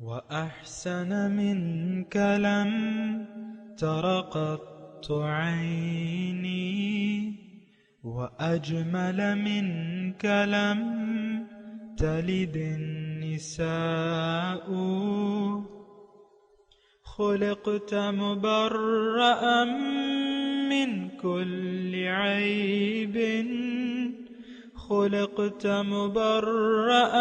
وأحسن منك لم تر قط عيني وأجمل منك لم تلد النساء خلقت مبرأ من كل عيب خلقت مبرأ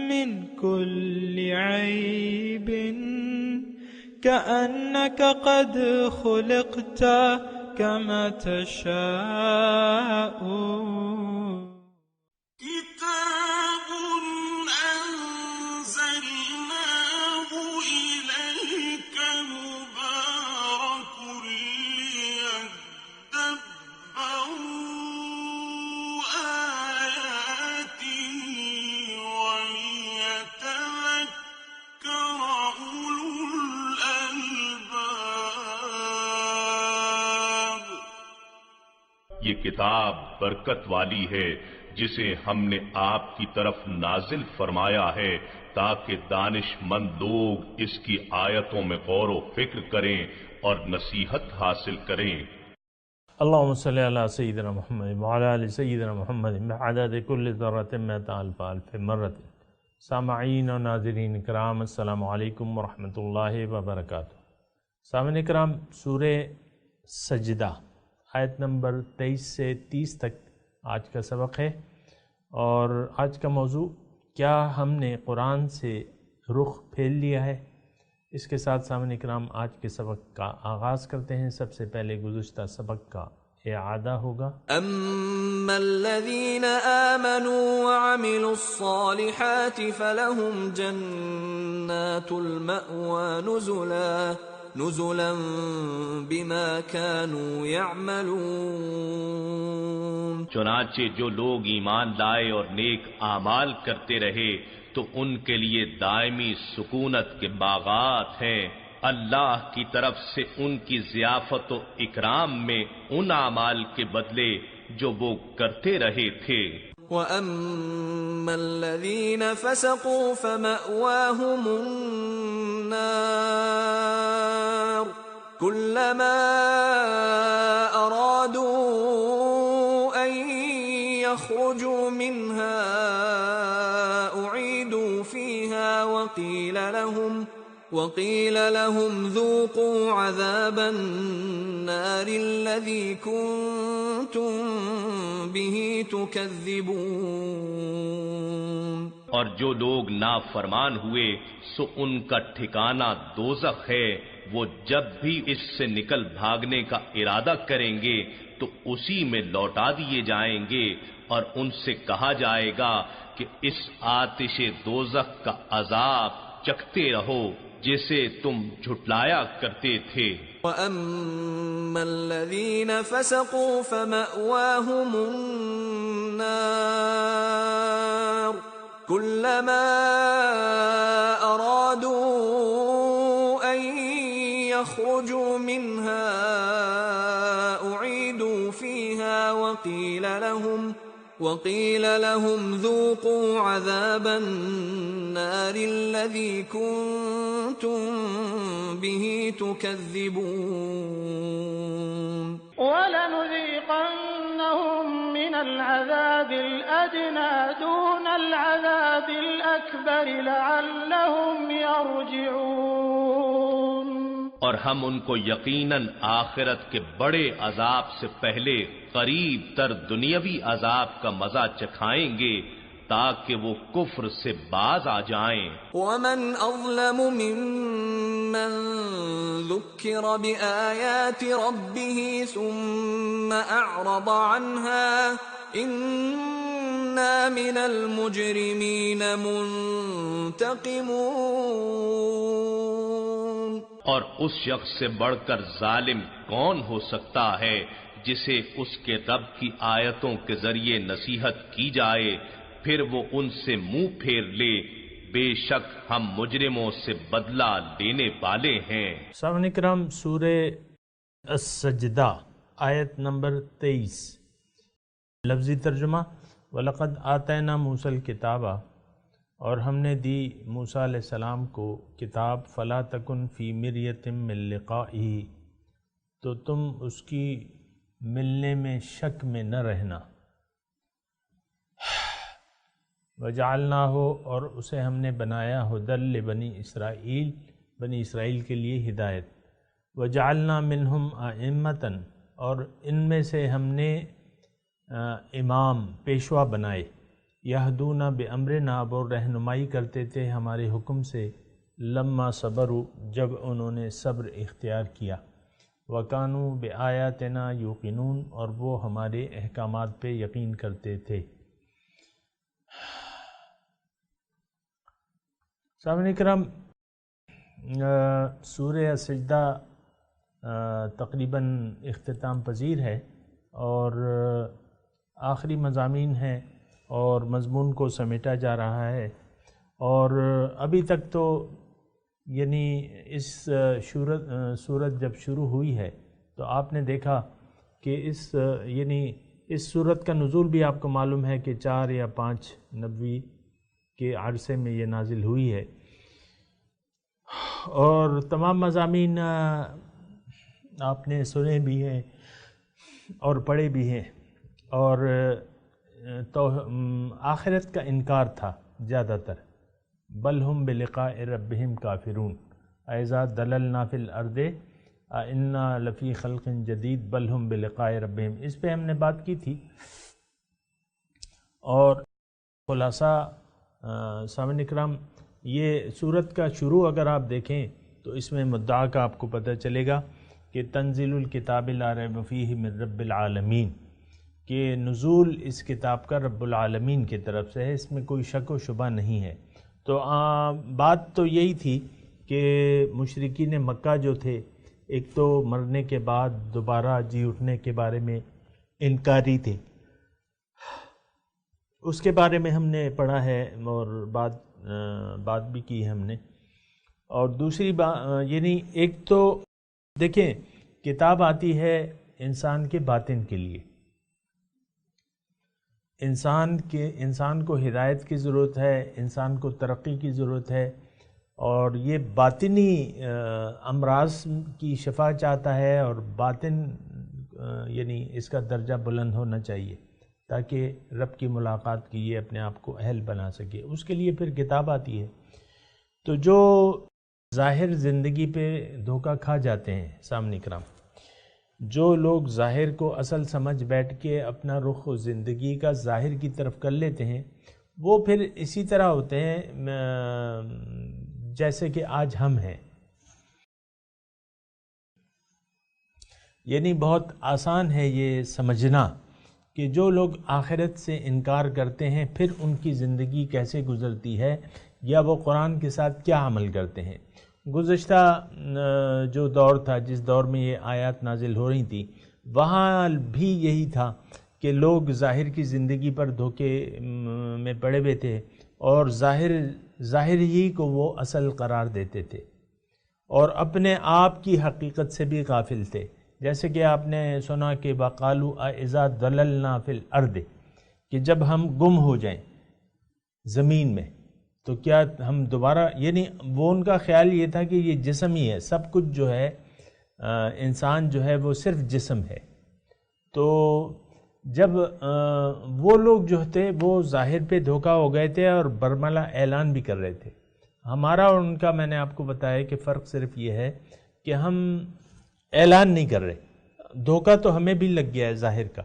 من كل عيب كأنك قد خلقت كما تشاء كتاب أنزلناه إليك مبارك ليدبروا آياته وليتذكر أولو الألباب۔ یہ کتاب برکت والی ہے جسے ہم نے آپ کی طرف نازل فرمایا ہے تاکہ دانش مند لوگ اس کی آیتوں میں غور و فکر کریں اور نصیحت حاصل کریں۔ اللہم صلی علی سیدنا محمد وعلی آل سیدنا محمد بعدد کل ذرۃ مئۃ الف الف مرۃ۔ سامعین و ناظرین کرام، السلام علیکم ورحمۃ اللہ وبرکاتہ۔ سامعین کرام، سورہ سجدہ آیت نمبر 23 سے 30 تک آج کا سبق ہے، اور آج کا موضوع کیا ہم نے قرآن سے رخ پھیر لیا ہے؟ اس کے ساتھ سامعین کرام آج کے سبق کا آغاز کرتے ہیں۔ سب سے پہلے گزشتہ سبق کا اعادہ ہوگا۔ اما الذين آمنوا وعملوا الصالحات فلهم جنات المأوى نزلا بما كانوا يعملون۔ چنانچہ جو لوگ ایمان لائے اور نیک اعمال کرتے رہے تو ان کے لیے دائمی سکونت کے باغات ہیں، اللہ کی طرف سے ان کی ضیافت و اکرام میں ان اعمال کے بدلے جو وہ کرتے رہے تھے۔ وَأَمَّا الَّذِينَ فَسَقُوا فَمَأْوَاهُمُ النَّارُ كُلَّمَا أَرَادُوا أَن يَخْرُجُوا مِنْهَا أُعِيدُوا فِيهَا وَقِيلَ لَهُمْ ذُوقُوا عَذَابَ النَّارِ الَّذِي كُنتُمْ بِهِ تُكَذِّبُونَ۔ اور جو لوگ نافرمان ہوئے سو ان کا ٹھکانہ دوزخ ہے، وہ جب بھی اس سے نکل بھاگنے کا ارادہ کریں گے تو اسی میں لوٹا دیے جائیں گے، اور ان سے کہا جائے گا کہ اس آتش دوزخ کا عذاب چکھتے رہو جسے تم جھٹلایا کرتے تھے۔ وَأَمَّا الَّذِينَ فَسَقُوا فَمَأْوَاهُمُ النَّارُ كُلَّمَا أَرَادُوا أَن يَخْرُجُوا مِنْهَا أُعِيدُوا فِيهَا وَقِيلَ لَهُمْ ذُوقُوا عَذَابَ النَّارِ الَّذِي كُنتُمْ بِهِ تُكَذِّبُونَ۔ وَلَنُذِيقَنَّهُم مِّنَ الْعَذَابِ الْأَدْنَىٰ دُونَ الْعَذَابِ الْأَكْبَرِ لَعَلَّهُمْ يَرْجِعُونَ۔ اور ہم ان کو یقیناً آخرت کے بڑے عذاب سے پہلے قریب تر دنیاوی عذاب کا مزہ چکھائیں گے تاکہ وہ کفر سے باز آ جائیں۔ وَمَنْ أَظْلَمُ مِمَّنْ ذُكِّرَ بِآيَاتِ رَبِّهِ ثُمَّ أَعْرَضَ عَنْهَا إِنَّا مِنَ الْمُجْرِمِينَ مُنْتَقِمُونَ۔ اور اس شخص سے بڑھ کر ظالم کون ہو سکتا ہے جسے اس کے رب کی آیتوں کے ذریعے نصیحت کی جائے پھر وہ ان سے منہ پھیر لے، بے شک ہم مجرموں سے بدلہ لینے والے ہیں۔ سامعین کرام، سورہ السجدہ آیت نمبر 23، لفظی ترجمہ: وَلَقَدْ آتَيْنَا مُوسَى الْكِتَابَ اور ہم نے دی موسیٰ علیہ السلام کو کتاب فلا تکن فی مریۃ من لقائہ، تو تم اس کی ملنے میں شک میں نہ رہنا۔ وجعلناہ، اور اسے ہم نے بنایا ہدی لبنی اسرائیل، بنی اسرائیل کے لیے ہدایت۔ وجعلنا منہم ائمۃ، اور ان میں سے ہم نے امام پیشوا بنائے، یہدون بامرنا، وہ رہنمائی کرتے تھے ہمارے حکم سے، لما صبروا، جب انہوں نے صبر اختیار کیا، وکانوا بآیاتنا یوقنون، اور وہ ہمارے احکامات پہ یقین کرتے تھے۔ سامعین کرام، سورہ سجدہ تقریباً اختتام پذیر ہے اور آخری مضامین ہیں اور مضمون کو سمیٹا جا رہا ہے، اور ابھی تک تو یعنی اس سورت جب شروع ہوئی ہے تو آپ نے دیکھا کہ اس سورت کا نزول بھی آپ کو معلوم ہے کہ 4 یا 5 نبوی کے عرصے میں یہ نازل ہوئی ہے، اور تمام مضامین آپ نے سنے بھی ہیں اور پڑھے بھی ہیں، اور تو آخرت کا انکار تھا زیادہ تر، بل ہم بلقاء ربہم کافرون، اذا دللنا فی الارض انا لفی خلق جدید بل ہم بلقاء ربہم، اس پہ ہم نے بات کی تھی۔ اور خلاصہ سامعین اکرام، یہ سورت کا شروع اگر آپ دیکھیں تو اس میں مدعا کا آپ کو پتہ چلے گا کہ تنزیل الکتاب لا ریب فیہ من رب العالمین، کہ نزول اس کتاب کا رب العالمین کی طرف سے ہے، اس میں کوئی شک و شبہ نہیں ہے۔ تو بات تو یہی تھی کہ مشرکین مکہ جو تھے، ایک تو مرنے کے بعد دوبارہ جی اٹھنے کے بارے میں انکاری تھے، اس کے بارے میں ہم نے پڑھا ہے اور بات بھی کی ہے ہم نے۔ اور دوسری بات یعنی ایک تو دیکھیں، کتاب آتی ہے انسان کے باطن کے لیے، انسان کو ہدایت کی ضرورت ہے، انسان کو ترقی کی ضرورت ہے، اور یہ باطنی امراض کی شفا چاہتا ہے، اور باطن یعنی اس کا درجہ بلند ہونا چاہیے تاکہ رب کی ملاقات کی یہ اپنے آپ کو اہل بنا سکے، اس کے لیے پھر کتاب آتی ہے۔ تو جو ظاہر زندگی پہ دھوکہ کھا جاتے ہیں سامنے کرام، جو لوگ ظاہر کو اصل سمجھ بیٹھ کے اپنا رخ زندگی کا ظاہر کی طرف کر لیتے ہیں، وہ پھر اسی طرح ہوتے ہیں جیسے کہ آج ہم ہیں۔ یعنی بہت آسان ہے یہ سمجھنا کہ جو لوگ آخرت سے انکار کرتے ہیں پھر ان کی زندگی کیسے گزرتی ہے، یا وہ قرآن کے ساتھ کیا عمل کرتے ہیں۔ گزشتہ جو دور تھا، جس دور میں یہ آیات نازل ہو رہی تھی، وہاں بھی یہی تھا کہ لوگ ظاہر کی زندگی پر دھوکے میں پڑے ہوئے تھے، اور ظاہر ہی کو وہ اصل قرار دیتے تھے، اور اپنے آپ کی حقیقت سے بھی غافل تھے۔ جیسے کہ آپ نے سنا کہ وَقَالُوا اِذَا ضَلَلْنَا فِي الْأَرْضِ، کہ جب ہم گم ہو جائیں زمین میں تو کیا ہم دوبارہ، یعنی وہ ان کا خیال یہ تھا کہ یہ جسم ہی ہے، سب کچھ جو ہے انسان جو ہے وہ صرف جسم ہے۔ تو جب وہ لوگ جو تھے وہ ظاہر پہ دھوکہ ہو گئے تھے اور برملا اعلان بھی کر رہے تھے۔ ہمارا اور ان کا میں نے آپ کو بتایا کہ فرق صرف یہ ہے کہ ہم اعلان نہیں کر رہے، دھوکہ تو ہمیں بھی لگ گیا ہے ظاہر کا،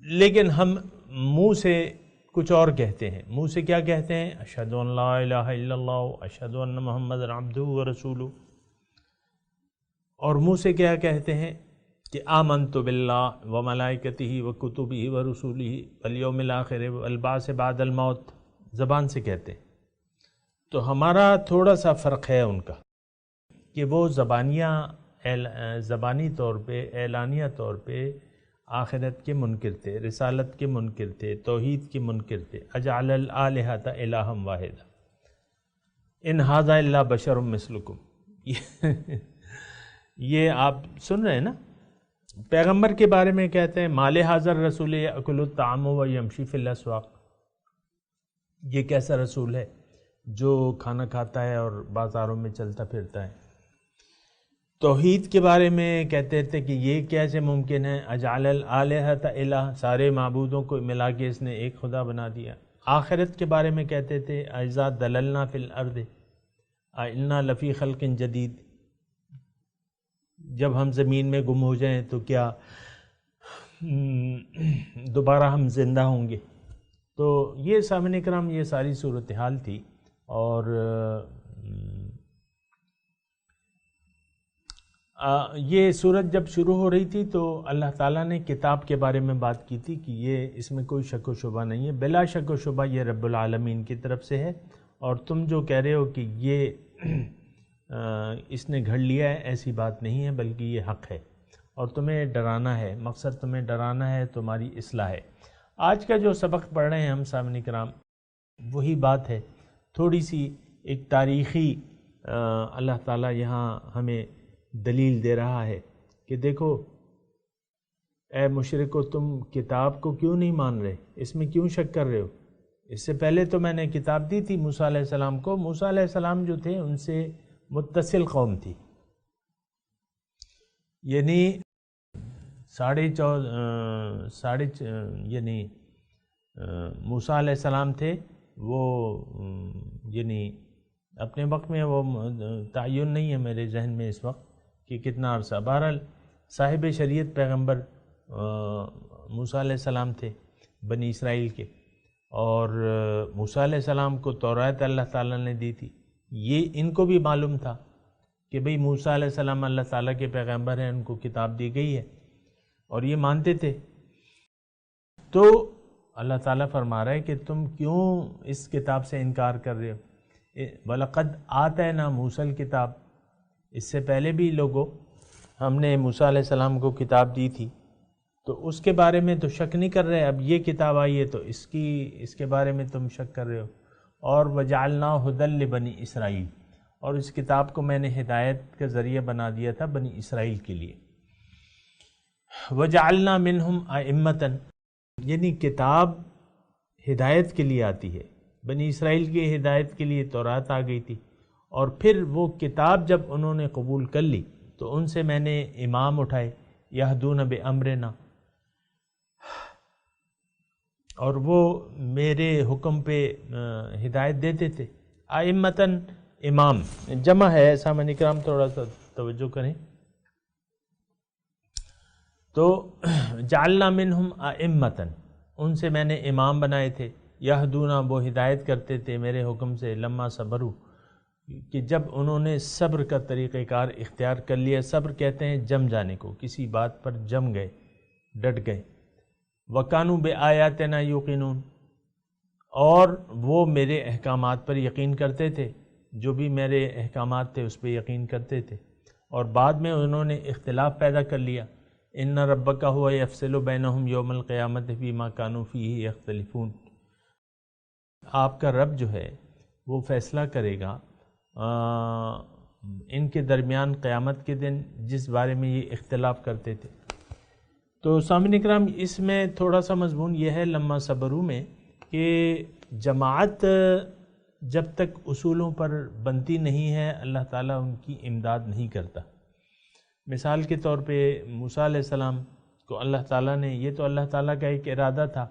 لیکن ہم منہ سے کچھ اور کہتے ہیں۔ منہ سے کیا کہتے ہیں؟ اشہد ان لا الہ الا اللہ اشہد ان محمد عبدہ ورسولہ، اور منہ سے کیا کہتے ہیں کہ آمنت باللہ وملائکتہ وکتبہ ورسولہ والیوم الآخر والبعث بعد الموت، زبان سے کہتے ہیں۔ تو ہمارا تھوڑا سا فرق ہے ان کا، کہ وہ زبانی طور پہ، اعلانیہ طور پہ آخرت کے منکر تھے، رسالت کے منکر تھے، توحید کے منکر تھے۔ اجعل الآلہۃ الہا واحدا ان ھذا الا بشر مثلکم، یہ آپ سن رہے ہیں نا، پیغمبر کے بارے میں کہتے ہیں مال حاضر رسول یأکل الطعام ویمشی فی الاسواق، یہ کیسا رسول ہے جو کھانا کھاتا ہے اور بازاروں میں چلتا پھرتا ہے؟ توحید کے بارے میں کہتے تھے کہ یہ کیسے ممکن ہے، اجعل الالہۃ الہ، سارے معبودوں کو ملا کے اس نے ایک خدا بنا دیا۔ آخرت کے بارے میں کہتے تھے اذا دللنا فی الارض انا لفی خلق جدید، جب ہم زمین میں گم ہو جائیں تو کیا دوبارہ ہم زندہ ہوں گے؟ تو یہ سامعین کرام یہ ساری صورتحال تھی، اور یہ صورت جب شروع ہو رہی تھی تو اللہ تعالیٰ نے کتاب کے بارے میں بات کی تھی کہ یہ اس میں کوئی شک و شبہ نہیں ہے، بلا شک و شبہ یہ رب العالمین کی طرف سے ہے، اور تم جو کہہ رہے ہو کہ یہ اس نے گھڑ لیا ہے، ایسی بات نہیں ہے، بلکہ یہ حق ہے اور تمہیں ڈرانا ہے، مقصد تمہیں ڈرانا ہے، تمہاری اصلاح ہے۔ آج کا جو سبق پڑھ رہے ہیں ہم سامعین کرام وہی بات ہے، تھوڑی سی ایک تاریخی اللہ تعالیٰ یہاں ہمیں دلیل دے رہا ہے کہ دیکھو اے مشرکو، تم کتاب کو کیوں نہیں مان رہے، اس میں کیوں شک کر رہے ہو؟ اس سے پہلے تو میں نے کتاب دی تھی موسیٰ علیہ السلام کو، موسیٰ علیہ السلام جو تھے ان سے متصل قوم تھی، یعنی یعنی موسیٰ علیہ السلام تھے وہ، یعنی اپنے وقت میں وہ تعین نہیں ہے میرے ذہن میں اس وقت کہ کتنا عرصہ، بہرحال صاحب شریعت پیغمبر موسیٰ علیہ السلام تھے بنی اسرائیل کے، اور موسیٰ علیہ السلام کو تورات اللہ تعالیٰ نے دی تھی، یہ ان کو بھی معلوم تھا کہ بھئی موسیٰ علیہ السلام اللہ تعالیٰ کے پیغمبر ہیں، ان کو کتاب دی گئی ہے اور یہ مانتے تھے۔ تو اللہ تعالیٰ فرما رہا ہے کہ تم کیوں اس کتاب سے انکار کر رہے ہو؟ وَلَقَدْ آتَيْنَا مُوسَى الْكِتاب، اس سے پہلے بھی لوگوں ہم نے موسیٰ علیہ السلام کو کتاب دی تھی، تو اس کے بارے میں تو شک نہیں کر رہے، اب یہ کتاب آئی ہے تو اس کے بارے میں تم شک کر رہے ہو۔ اور وَجَعَلْنَا هُدًى لِبَنِي اسرائیل، اور اس کتاب کو میں نے ہدایت کا ذریعہ بنا دیا تھا بنی اسرائیل کے لیے۔ وَجَعَلْنَا مِنْهُمْ أَئِمَّةً، یعنی کتاب ہدایت کے لیے آتی ہے، بنی اسرائیل کی ہدایت کے لیے تورات آ گئی تھی، اور پھر وہ کتاب جب انہوں نے قبول کر لی تو ان سے میں نے امام اٹھائے، یہدون بامرنا، اور وہ میرے حکم پہ ہدایت دیتے تھے۔ ائمتاً امام جمع ہے، سامعین اکرام تھوڑا سا توجہ کریں، تو جعلنا منہم ائمتاً، ان سے میں نے امام بنائے تھے، یہدونا، وہ ہدایت کرتے تھے میرے حکم سے، لما صبروا، کہ جب انہوں نے صبر کا طریقہ کار اختیار کر لیا۔ صبر کہتے ہیں جم جانے کو، کسی بات پر جم گئے، ڈٹ گئے۔ وَكَانُوا بِآيَاتِنَا يُوقِنُونَ، اور وہ میرے احکامات پر یقین کرتے تھے، جو بھی میرے احکامات تھے اس پہ یقین کرتے تھے، اور بعد میں انہوں نے اختلاف پیدا کر لیا۔ إِنَّ رَبَّكَ هُوَ يَفْصِلُ بَيْنَهُمْ يَوْمَ الْقِيَامَةِ فِيمَا كَانُوا فِيهِ يَخْتَلِفُونَ، آپ کا رب جو ہے وہ فیصلہ کرے گا ان کے درمیان قیامت کے دن جس بارے میں یہ اختلاف کرتے تھے۔ تو سامعین اکرام اس میں تھوڑا سا مضمون یہ ہے لما صبروا میں کہ جماعت جب تک اصولوں پر بنتی نہیں ہے اللہ تعالیٰ ان کی امداد نہیں کرتا۔ مثال کے طور پہ موسیٰ علیہ السلام کو اللہ تعالیٰ نے، یہ تو اللہ تعالیٰ کا ایک ارادہ تھا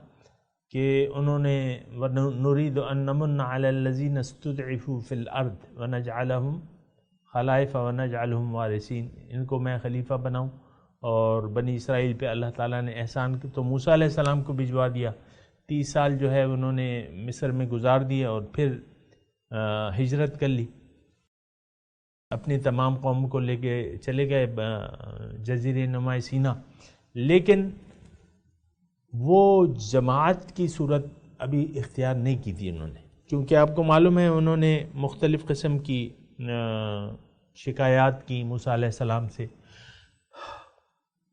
کہ انہوں نے نُرِيدُ أَن نَّمُنَّ عَلَى الَّذِينَ اسْتُضْعِفُوا فِي الْأَرْضِ وَنَجْعَلَهُمْ خَلَائِفَ وَنَجْعَلْهُمْ وَارِثِينَ، ان کو میں خلیفہ بناؤں، اور بنی اسرائیل پہ اللہ تعالیٰ نے احسان کی تو موسیٰ علیہ السلام کو بھجوا دیا، 30 سال جو ہے انہوں نے مصر میں گزار دیا، اور پھر ہجرت کر لی، اپنی تمام قوم کو لے کے چلے گئے جزیرہ نما سینا، لیکن وہ جماعت کی صورت ابھی اختیار نہیں کی تھی انہوں نے، کیونکہ آپ کو معلوم ہے انہوں نے مختلف قسم کی شکایات کی موسیٰ علیہ السلام سے،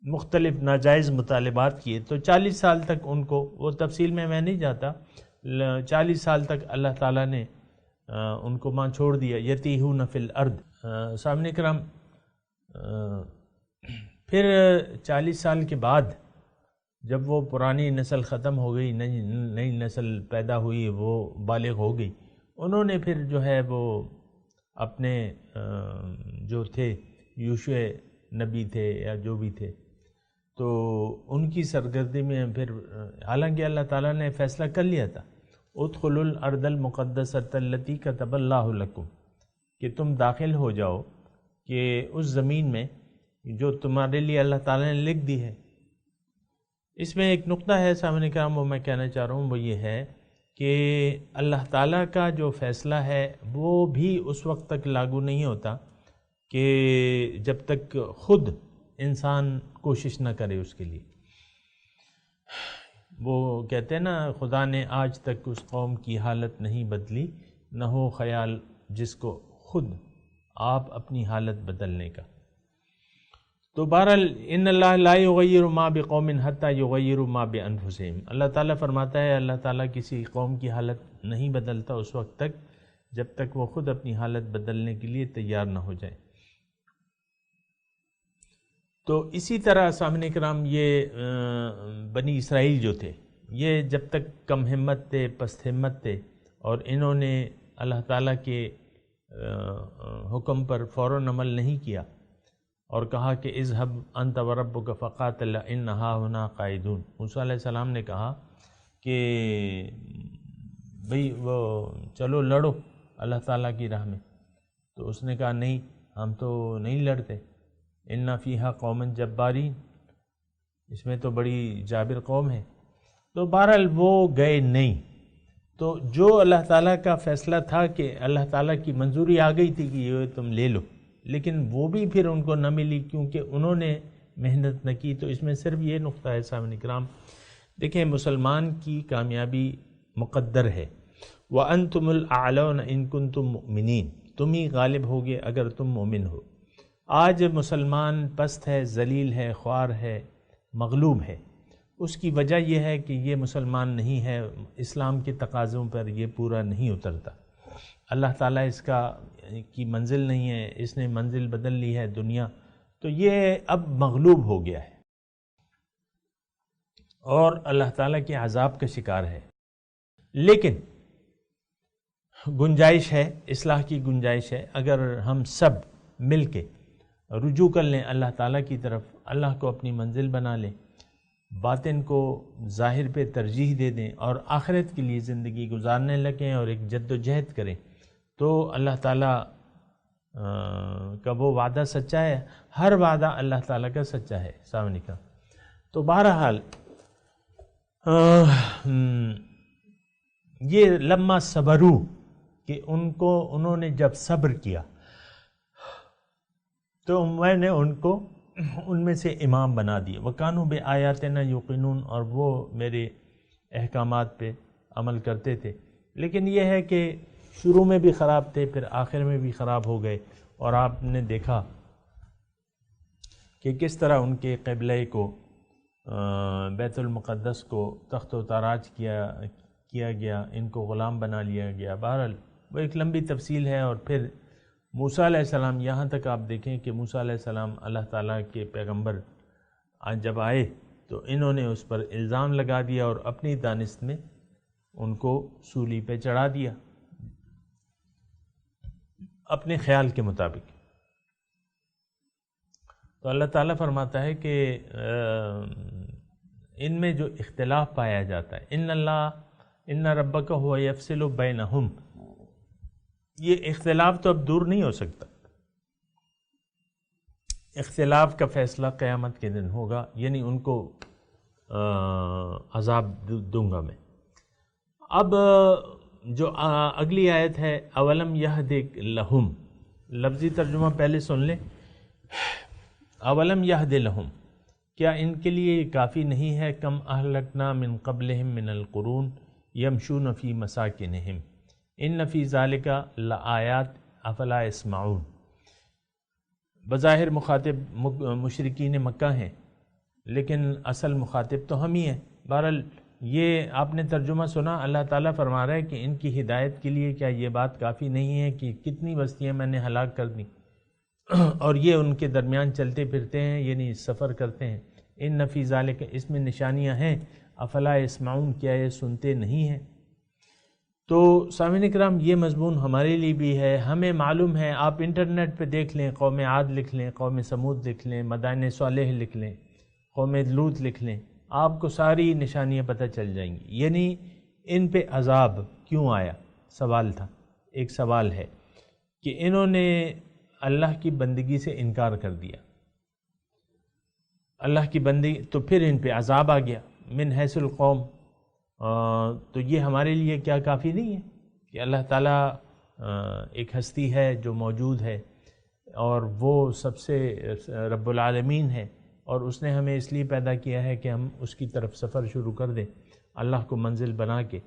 مختلف ناجائز مطالبات کیے، تو 40 سال تک ان کو، وہ تفصیل میں نہیں جاتا، 40 سال تک اللہ تعالیٰ نے ان کو ماں چھوڑ دیا، یتیہون فی الارض۔ سامعین کرام پھر 40 سال کے بعد جب وہ پرانی نسل ختم ہو گئی، نئی نسل پیدا ہوئی، وہ بالغ ہو گئی، انہوں نے پھر جو ہے وہ اپنے جو تھے یوشع نبی تھے یا جو بھی تھے، تو ان کی سرگردی میں پھر حالانکہ اللہ تعالیٰ نے فیصلہ کر لیا تھا، ادخلوا الارض المقدسۃ التی کتب اللہ لکم، کہ تم داخل ہو جاؤ کہ اس زمین میں جو تمہارے لیے اللہ تعالیٰ نے لکھ دی ہے۔ اس میں ایک نقطہ ہے سامنے کرام، وہ میں کہنا چاہ رہا ہوں، وہ یہ ہے کہ اللہ تعالیٰ کا جو فیصلہ ہے وہ بھی اس وقت تک لاگو نہیں ہوتا کہ جب تک خود انسان کوشش نہ کرے اس کے لیے۔ وہ کہتے ہیں نا، خدا نے آج تک اس قوم کی حالت نہیں بدلی، نہ ہو خیال جس کو خود آپ اپنی حالت بدلنے کا۔ تو بہرحال ان اللہ لا یغیر ما بقوم حتی یغیروا ما بانفسہم، اللہ تعالیٰ فرماتا ہے اللہ تعالیٰ کسی قوم کی حالت نہیں بدلتا اس وقت تک جب تک وہ خود اپنی حالت بدلنے کے لیے تیار نہ ہو جائے۔ تو اسی طرح سامعین کرام یہ بنی اسرائیل جو تھے، یہ جب تک کم ہمت تھے، پست ہمت تھے، اور انہوں نے اللہ تعالیٰ کے حکم پر فوراً عمل نہیں کیا اور کہا کہ اذهب انت وربک فقاتلا ان ہاہنا قاعدون، موسیٰ علیہ السلام نے کہا کہ بھئی وہ چلو لڑو اللہ تعالیٰ کی راہ میں، تو اس نے کہا نہیں، ہم تو نہیں لڑتے، ان فیہا قوما جبارین، اس میں تو بڑی جابر قوم ہے۔ تو بہرحال وہ گئے نہیں۔ تو جو اللہ تعالیٰ کا فیصلہ تھا کہ اللہ تعالیٰ کی منظوری آ گئی تھی کہ یہ تم لے لو، لیکن وہ بھی پھر ان کو نہ ملی کیونکہ انہوں نے محنت نہ کی۔ تو اس میں صرف یہ نقطہ ہے سامعین کرام، دیکھیں مسلمان کی کامیابی مقدر ہے، وَأَنْتُمُ الْأَعْلَوْنَ إِن كُنتُم مُؤْمِنِينَ، تم ہی غالب ہوگے اگر تم مومن ہو۔ آج مسلمان پست ہے، ذلیل ہے، خوار ہے، مغلوب ہے، اس کی وجہ یہ ہے کہ یہ مسلمان نہیں ہے، اسلام کے تقاضوں پر یہ پورا نہیں اترتا، اللہ تعالیٰ اس کی منزل نہیں ہے، اس نے منزل بدل لی ہے دنیا، تو یہ اب مغلوب ہو گیا ہے اور اللہ تعالیٰ کے عذاب کا شکار ہے۔ لیکن گنجائش ہے، اصلاح کی گنجائش ہے، اگر ہم سب مل کے رجوع کر لیں اللہ تعالیٰ کی طرف، اللہ کو اپنی منزل بنا لیں، باطن کو ظاہر پہ ترجیح دے دیں اور آخرت کے لیے زندگی گزارنے لگیں اور ایک جد و جہد کریں، تو اللہ تعالیٰ کا وہ وعدہ سچا ہے، ہر وعدہ اللہ تعالیٰ کا سچا ہے سامنے کا۔ تو بہرحال یہ لما صبرو کہ انہوں نے جب صبر کیا تو میں نے ان میں سے امام بنا دیے، وَكَانُوا بِآيَاتِنَا يُوقِنُونَ، اور وہ میرے احکامات پہ عمل کرتے تھے۔ لیکن یہ ہے کہ شروع میں بھی خراب تھے، پھر آخر میں بھی خراب ہو گئے، اور آپ نے دیکھا کہ کس طرح ان کے قبلہ کو بیت المقدس کو تخت و تاراج کیا گیا، ان کو غلام بنا لیا گیا۔ بہرحال وہ ایک لمبی تفصیل ہے۔ اور پھر موسیٰ علیہ السلام، یہاں تک آپ دیکھیں کہ موسیٰ علیہ السلام اللہ تعالیٰ کے پیغمبر جب آئے تو انہوں نے اس پر الزام لگا دیا اور اپنی دانست میں ان کو سولی پہ چڑھا دیا اپنے خیال کے مطابق۔ تو اللہ تعالیٰ فرماتا ہے کہ ان میں جو اختلاف پایا جاتا ہے، ان ربک هو یفصل بینہم، یہ اختلاف تو اب دور نہیں ہو سکتا، اختلاف کا فیصلہ قیامت کے دن ہوگا، یعنی ان کو عذاب دوں گا میں۔ اب جو اگلی آیت ہے اولم یہدک لہم، لفظی ترجمہ پہلے سن لیں، اولم یہد لہم، کیا ان کے لیے کافی نہیں ہے، کم اہلکنا من قبلہم من القرون یمشون فی مساکنہم ان فی ذالک لآیات افلا یسمعون۔ بظاہر مخاطب مشرکین مکہ ہیں، لیکن اصل مخاطب تو ہم ہی ہیں۔ بہرحال یہ آپ نے ترجمہ سنا، اللہ تعالیٰ فرما رہا ہے کہ ان کی ہدایت کے لیے کیا یہ بات کافی نہیں ہے کہ کتنی بستیاں میں نے ہلاک کر دیں اور یہ ان کے درمیان چلتے پھرتے ہیں، یعنی سفر کرتے ہیں۔ ان فی ذالک، اس میں نشانیاں ہیں، افلا یسمعون، کیا یہ سنتے نہیں ہیں؟ تو سامعین کرام یہ مضمون ہمارے لیے بھی ہے، ہمیں معلوم ہے، آپ انٹرنیٹ پہ دیکھ لیں، قوم عاد لکھ لیں، قوم سمود لکھ لیں، مدائن صالح لکھ لیں، قوم لوط لکھ لیں، آپ کو ساری نشانیاں پتہ چل جائیں گی۔ یعنی ان پہ عذاب کیوں آیا؟ سوال تھا، ایک سوال ہے کہ انہوں نے اللہ کی بندگی سے انکار کر دیا، اللہ کی بندگی، تو پھر ان پہ عذاب آ گیا من حیث القوم۔ تو یہ ہمارے لیے کیا کافی نہیں ہے کہ اللہ تعالیٰ ایک ہستی ہے جو موجود ہے اور وہ سب سے رب العالمین ہے، اور اس نے ہمیں اس لیے پیدا کیا ہے کہ ہم اس کی طرف سفر شروع کر دیں اللہ کو منزل بنا کے،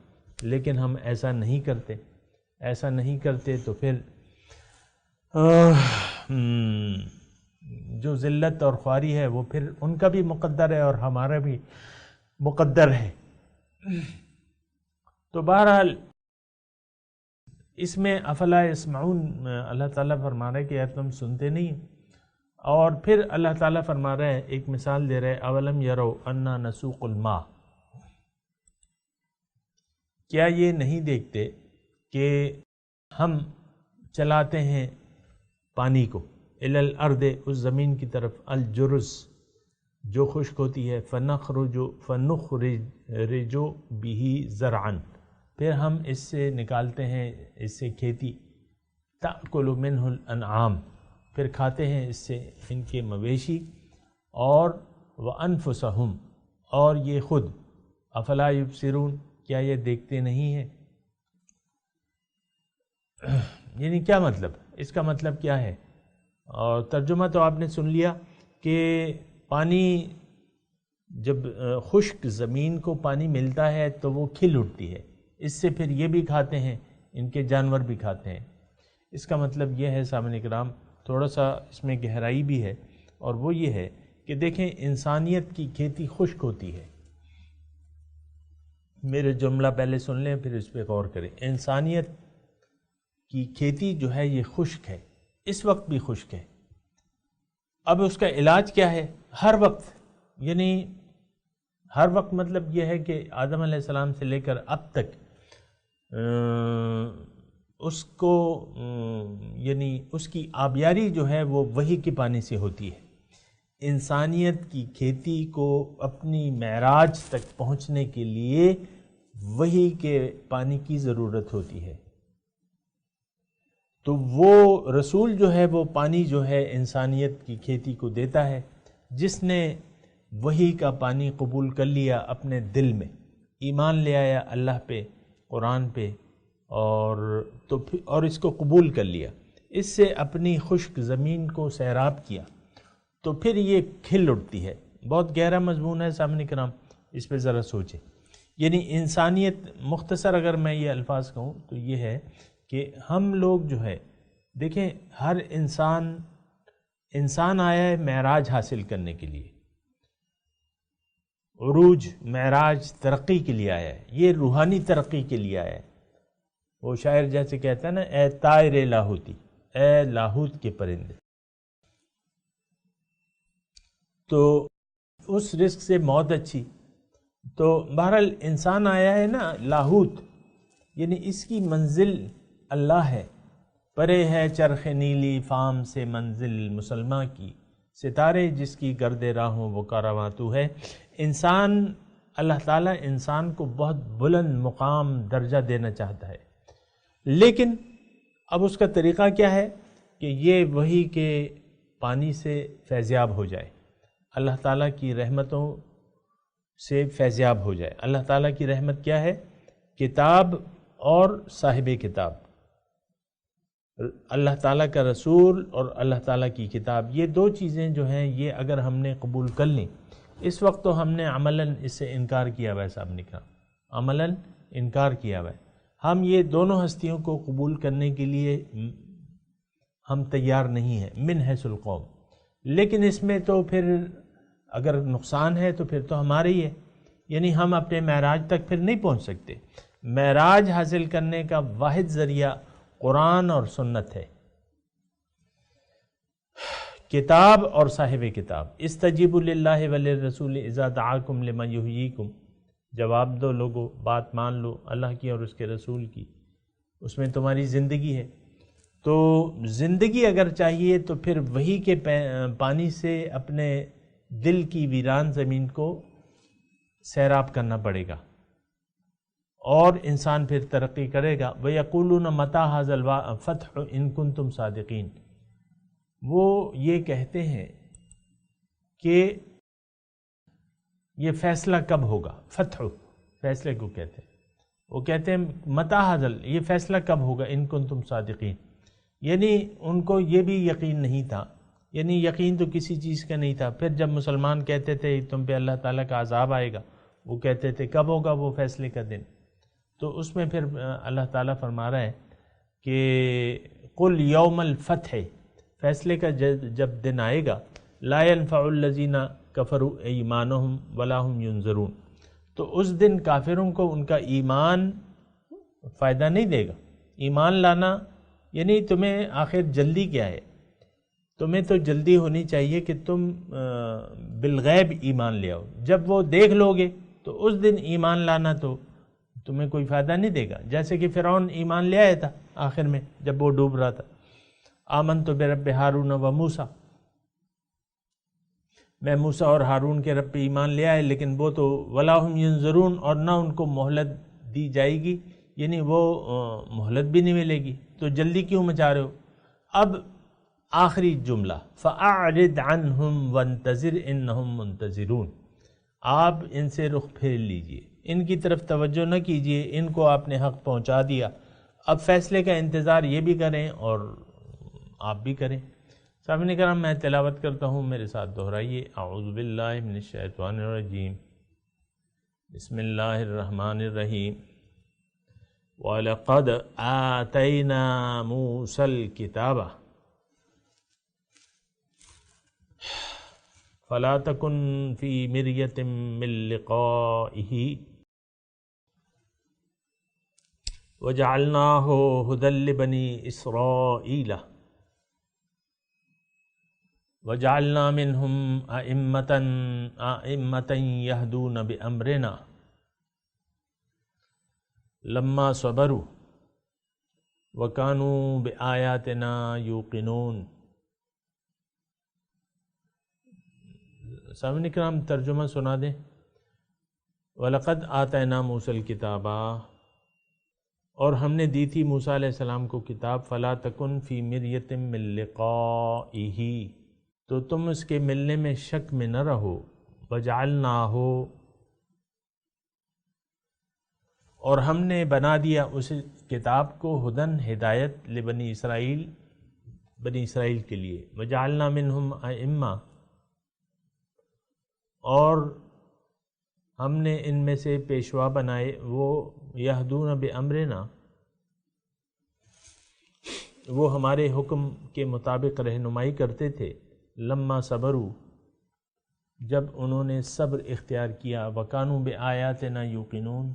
لیکن ہم ایسا نہیں کرتے، ایسا نہیں کرتے تو پھر جو ذلت اور خواری ہے وہ پھر ان کا بھی مقدر ہے اور ہمارا بھی مقدر ہے۔ تو بہرحال اس میں افلا یسمعون اللہ تعالیٰ فرما رہا ہے کہ یار تم سنتے نہیں، اور پھر اللہ تعالیٰ فرما رہا ہے، ایک مثال دے رہے، اولم یرو انا نسوق الماء، کیا یہ نہیں دیکھتے کہ ہم چلاتے ہیں پانی کو الی الارض، اس زمین کی طرف، الجرز جو خشک ہوتی ہے، فنخرج به زرعا، پھر ہم اس سے نکالتے ہیں اس سے کھیتی، تأکل منہ الانعام، پھر کھاتے ہیں اس سے ان کے مویشی، اور وانفسہم، اور یہ خود، افلا یبصرون، کیا یہ دیکھتے نہیں ہیں؟ یعنی کیا مطلب، اس کا مطلب کیا ہے؟ اور ترجمہ تو آپ نے سن لیا کہ پانی جب خشک زمین کو پانی ملتا ہے تو وہ کھل اٹھتی ہے، اس سے پھر یہ بھی کھاتے ہیں، ان کے جانور بھی کھاتے ہیں۔ اس کا مطلب یہ ہے سامعین کرام، تھوڑا سا اس میں گہرائی بھی ہے، اور وہ یہ ہے کہ دیکھیں انسانیت کی کھیتی خشک ہوتی ہے۔ میرے جملہ پہلے سن لیں پھر اس پہ غور کریں۔ انسانیت کی کھیتی جو ہے یہ خشک ہے، اس وقت بھی خشک ہے۔ اب اس کا علاج کیا ہے؟ ہر وقت، یعنی ہر وقت مطلب یہ ہے کہ آدم علیہ السلام سے لے کر اب تک اس کو یعنی اس کی آبیاری جو ہے وہ وحی کے پانی سے ہوتی ہے۔ انسانیت کی کھیتی کو اپنی معراج تک پہنچنے کے لیے وحی کے پانی کی ضرورت ہوتی ہے، تو وہ رسول جو ہے وہ پانی جو ہے انسانیت کی کھیتی کو دیتا ہے۔ جس نے وحی کا پانی قبول کر لیا اپنے دل میں، ایمان لے آیا اللہ پہ، قرآن پہ، اور اس کو قبول کر لیا، اس سے اپنی خشک زمین کو سیراب کیا، تو پھر یہ کھل اٹھتی ہے۔ بہت گہرا مضمون ہے سامعین کرام، اس پہ ذرا سوچیں۔ یعنی انسانیت، مختصر اگر میں یہ الفاظ کہوں تو یہ ہے کہ ہم لوگ جو ہے، دیکھیں ہر انسان آیا ہے معراج حاصل کرنے کے لیے، عروج، معراج ترقی کے لیے آیا ہے، یہ روحانی ترقی کے لیے آیا ہے۔ وہ شاعر جیسے کہتا ہے نا، اے طائر لاہوتی، اے لاہوت کے پرندے، تو اس رزق سے موت اچھی۔ تو بہرحال انسان آیا ہے نا لاہوت، یعنی اس کی منزل اللہ ہے، پرے ہے چرخ نیلی فام سے منزل مسلمہ کی، ستارے جس کی گرد راہوں وہ کارواں تو ہے۔ انسان، اللہ تعالیٰ انسان کو بہت بلند مقام درجہ دینا چاہتا ہے، لیکن اب اس کا طریقہ کیا ہے کہ یہ وحی کے پانی سے فیضیاب ہو جائے، اللہ تعالیٰ کی رحمتوں سے فیضیاب ہو جائے۔ اللہ تعالیٰ کی رحمت کیا ہے؟ کتاب اور صاحب کتاب، اللہ تعالیٰ کا رسول اور اللہ تعالیٰ کی کتاب، یہ دو چیزیں جو ہیں یہ اگر ہم نے قبول کر لیں، اس وقت تو ہم نے عملاً اس سے انکار کیا ہوا ہے، صاحب نے کہا عملاً انکار کیا ہوا ہے۔ ہم یہ دونوں ہستیوں کو قبول کرنے کے لیے ہم تیار نہیں ہیں من حیث القوم، لیکن اس میں تو پھر اگر نقصان ہے تو پھر تو ہمارے ہی ہے، یعنی ہم اپنے معراج تک پھر نہیں پہنچ سکتے۔ معراج حاصل کرنے کا واحد ذریعہ قرآن اور سنت ہے، کتاب اور صاحب کتاب، استجیبوا للہ وللرسول اذا دعاکم لما یحییکم، جواب دو لوگو، بات مان لو اللہ کی اور اس کے رسول کی، اس میں تمہاری زندگی ہے۔ تو زندگی اگر چاہیے تو پھر وحی کے پانی سے اپنے دل کی ویران زمین کو سیراب کرنا پڑے گا، اور انسان پھر ترقی کرے گا۔ وَيَقُولُونَ مَتَىٰ هَٰذَا الْفَتْحُ إِن كُنتُمْ صَادِقِينَ، وہ یہ کہتے ہیں کہ یہ فیصلہ کب ہوگا، فتح فیصلے کو کہتے ہیں، وہ کہتے ہیں مَتَىٰ هَٰذَا، یہ فیصلہ کب ہوگا، ان کنتم صادقین، یعنی ان کو یہ بھی یقین نہیں تھا، یعنی یقین تو کسی چیز کا نہیں تھا۔ پھر جب مسلمان کہتے تھے تم پہ اللہ تعالیٰ کا عذاب آئے گا، وہ کہتے تھے کب ہوگا وہ فیصلے کا دن، تو اس میں پھر اللہ تعالیٰ فرما رہا ہے کہ قل یوم الفتح، فیصلے کا جب دن آئے گا، لا ينفع الذین کفروا ایمانہم ولا هم ینظرون، تو اس دن کافروں کو ان کا ایمان فائدہ نہیں دے گا۔ ایمان لانا یعنی تمہیں آخر جلدی کیا ہے، تمہیں تو جلدی ہونی چاہیے کہ تم بالغیب ایمان لے آؤ، جب وہ دیکھ لو گے تو اس دن ایمان لانا تو تمہیں کوئی فائدہ نہیں دے گا، جیسے کہ فرعون ایمان لے آیا تھا آخر میں جب وہ ڈوب رہا تھا، آمنت برب ہارون و موسیٰ، میں موسیٰ اور ہارون کے رب پہ ایمان لے آئے، لیکن وہ تو ولا هم ینظرون، اور نہ ان کو مہلت دی جائے گی، یعنی وہ مہلت بھی نہیں ملے گی، تو جلدی کیوں مچا رہے ہو۔ اب آخری جملہ فَأَعْرِضْ عَنْهُمْ وَانْتَظِرْ إِنَّهُمْ مُنْتَظِرُونَ، آپ ان سے رخ پھیر لیجئے، ان کی طرف توجہ نہ کیجئے، ان کو آپ نے حق پہنچا دیا، اب فیصلے کا انتظار یہ بھی کریں اور آپ بھی کریں۔ سامعین کرام، میں تلاوت کرتا ہوں، میرے ساتھ دہرائیے، اعوذ باللہ من الشیطان الرجیم، بسم اللہ الرحمن الرحیم، وَلَقَدْ آتَيْنَا مُوسَى الْكِتَابَ فَلَا تَكُنْ فِي مِرْيَةٍ مِّن لِقَائِهِ وَجَعَلْنَاهُ هُدًى لِبَنِي إِسْرَائِيلَ وَجَعَلْنَا مِنْهُمْ أَئِمَّةً يَهْدُونَ بِأَمْرِنَا لَمَّا صَبَرُوا وَكَانُوا بِآيَاتِنَا يُوقِنُونَ۔ سامعین کرام، ترجمہ سنا دیں۔ وَلَقَدْ آتَيْنَا مُوسَى الْكِتَابَ، اور ہم نے دی تھی موسیٰ علیہ السلام کو کتاب، فَلَا تَكُنْ فِي مِرْيَةٍ مِّن لِقَائِهِ، تو تم اس کے ملنے میں شک میں نہ رہو، وَجَعَلْنَاهُ، اور ہم نے بنا دیا اس کتاب کو، ہدن ہدایت، لبنی اسرائیل، بنی اسرائیل کے لیے، وَجَعَلْنَا مِنْهُمْ أَئِمَّةً، اور ہم نے ان میں سے پیشوا بنائے، وہ یہدون بامرنا، وہ ہمارے حکم کے مطابق رہنمائی کرتے تھے، لما صبروا، جب انہوں نے صبر اختیار کیا، وکانوا بآیاتنا یوقنون،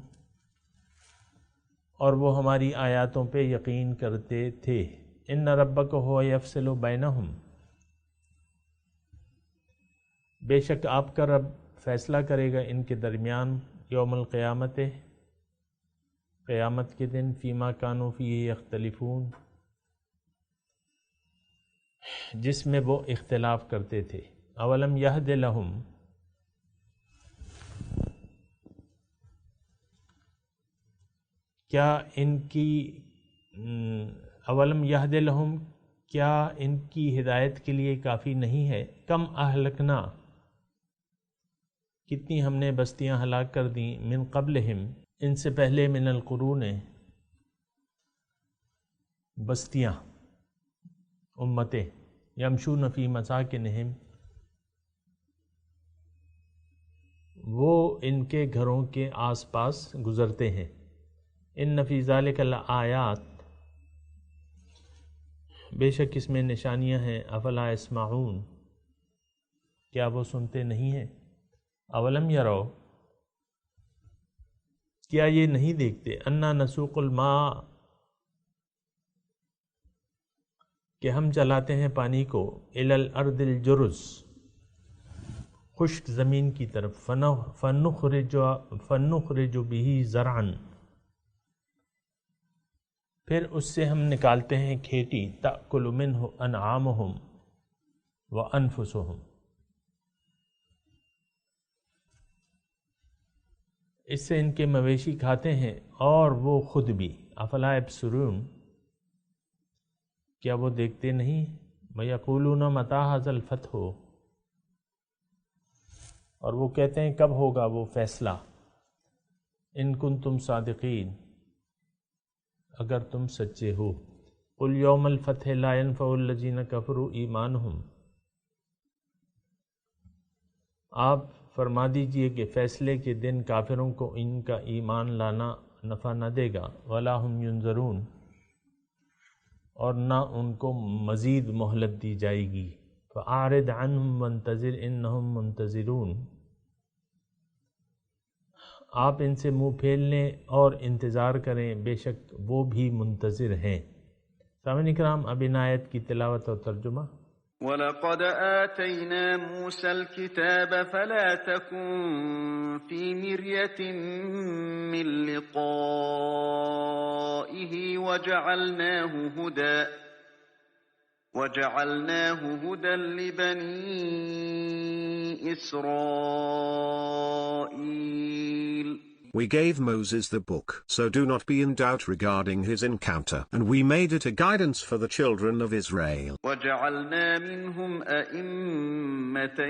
اور وہ ہماری آیاتوں پہ یقین کرتے تھے۔ ان ربک هو یفصل بینہم، بے شک آپ کا رب فیصلہ کرے گا ان کے درمیان، یوم القیامت، قیامت کے دن، فیما کانوا فیہ یختلفون، جس میں وہ اختلاف کرتے تھے۔ اولم یہد لہم، کیا ان کی اولم یہد لہم، کیا ان کی ہدایت کے لیے کافی نہیں ہے، کم اہلکنا، کتنی ہم نے بستیاں ہلاک کر دیں، من قبلہم، ان سے پہلے، من القرون، بستیاں، امتیں، یمشون فی مساکنہم، وہ ان کے گھروں کے آس پاس گزرتے ہیں۔ ان فی ذالک لآیات، بے شک اس میں نشانیاں ہیں، افلا یسمعون، کیا وہ سنتے نہیں ہیں، اولم یرو، کیا یہ نہیں دیکھتے، انا نسوق الماء، کہ ہم چلاتے ہیں پانی کو الی الارض الجرز، خشک زمین کی طرف، فنخرج به زرعا، پھر اس سے ہم نکالتے ہیں کھیتی، تأکل منہ انعامہم وانفسہم، اس سے ان کے مویشی کھاتے ہیں اور وہ خود بھی۔ افلا یبصرون، کیا وہ دیکھتے نہیں؟ وَيَقُولُونَ مَتَىٰ هَٰذَا الْفَتْحُ، اور وہ کہتے ہیں کب ہوگا وہ فیصلہ، ان کنتم صادقین، اگر تم سچے ہو۔ قُلْ يَوْمَ الْفَتْحِ لَا يَنْفَعُ الَّذِينَ كَفَرُوا ایمانہم، آپ فرما دیجئے کہ فیصلے کے دن کافروں کو ان کا ایمان لانا نفع نہ دے گا، وَلَا هُمْ يُنظَرُونَ، اور نہ ان کو مزید مہلت دی جائے گی۔ فَأَعْرِضْ عَنْهُمْ وَانتَظِرْ إِنَّهُمْ مُنتَظِرُونَ، آپ ان سے منہ پھیر لیں اور انتظار کریں، بے شک وہ بھی منتظر ہیں۔ سامعین کرام، اب ان آیت کی تلاوت اور ترجمہ۔ وَلَقَدْ آتَيْنَا مُوسَى الْكِتَابَ فَلَا تَكُنْ فِي مِرْيَةٍ مِّن لِقَائِهِ وَجَعَلْنَاهُ هُدًى لِبَنِي إِسْرَائِيلَ. We gave Moses the book, so do not be in doubt regarding his encounter, and we made it a guidance for the children of Israel. وَجَعَلْنَا مِنْهُمْ أَئِمَّةً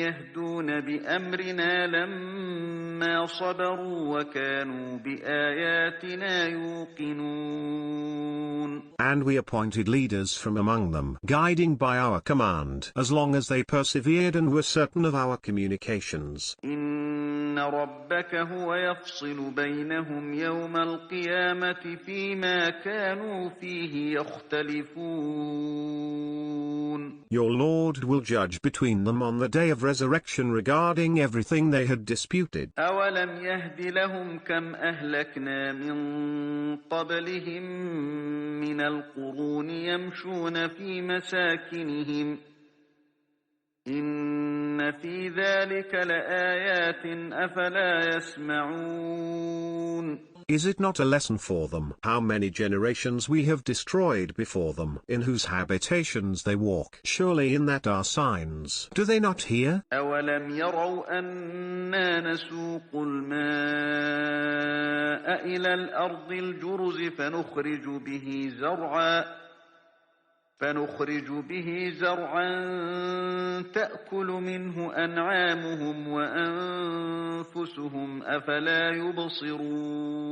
يَهْدُونَ بِأَمْرِنَا لَمَّا صَبَرُوا وَكَانُوا بِآيَاتِنَا يُوقِنُونَ. And we appointed leaders from among them, guiding by our command, as long as they persevered and were certain of our communications. إِنَّ رَبَّكَ هُوَ يَفْصِلُ بَيْنَهُمْ يَوْمَ الْقِيَامَةِ فِيمَا كَانُوا فِيهِ يَخْتَلِفُونَ. Your Lord will judge between them on the day of resurrection regarding everything they had disputed. أَوَلَمْ يَهْدِ لَهُمْ كَمْ أَهْلَكْنَا مِنْ قَبْلِهِمْ مِنَ الْقُرُونِ يَمْشُونَ فِي مَسَاكِنِهِمْ إِنَّ فِي ذَلِكَ لَآيَاتٍ أَفَلَا يَسْمَعُونَ. Is it not a lesson for them how many generations we have destroyed before them, in whose habitations they walk? Surely in that are signs. Do they not hear? أَوَلَمْ يَرَوْا أَنَّا نَسُوقُ الْمَاءَ إِلَى الْأَرْضِ الْجُرُزِ فنخرج به زرعا تأكل منه أنعامهم وأنفسهم أفلا يبصرون.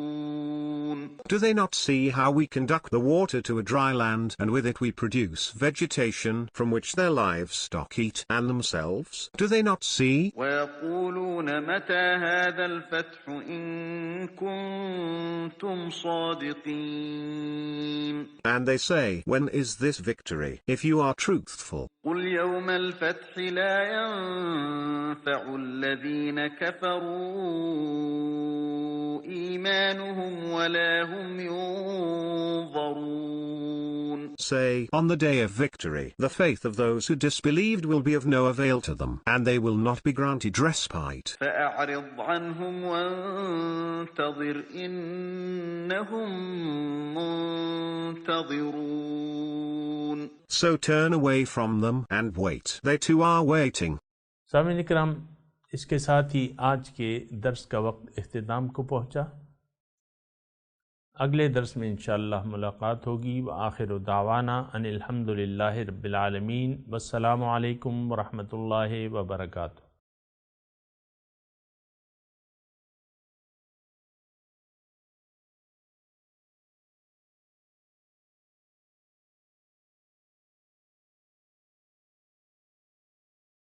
Do they not see how we conduct the water to a dry land, and with it we produce vegetation from which their livestock eat, and themselves? Do they not see? ويقولون متى هذا الفتح إن كنتم صادقين. And they say, when is this victory, if you are truthful? قل يوم الفتح لا ينفع الذين كفروا إيمانهم ولا هم ينظرون. Say, on the day of victory, the faith of those who disbelieved will be of no avail to them, and they will not be granted respite. فأعرض عنهم وانتظر إنهم منتظرون. So turn away from them and wait. They too are waiting. سامعین کرام، اس کے ساتھ ہی آج کے درس کا وقت اختتام کو پہنچا۔ اگلے درس میں انشاءاللہ ملاقات ہوگی۔ وآخر دعوانا ان الحمدللہ رب العالمین، والسلام علیکم ورحمۃ اللہ وبرکاتہ۔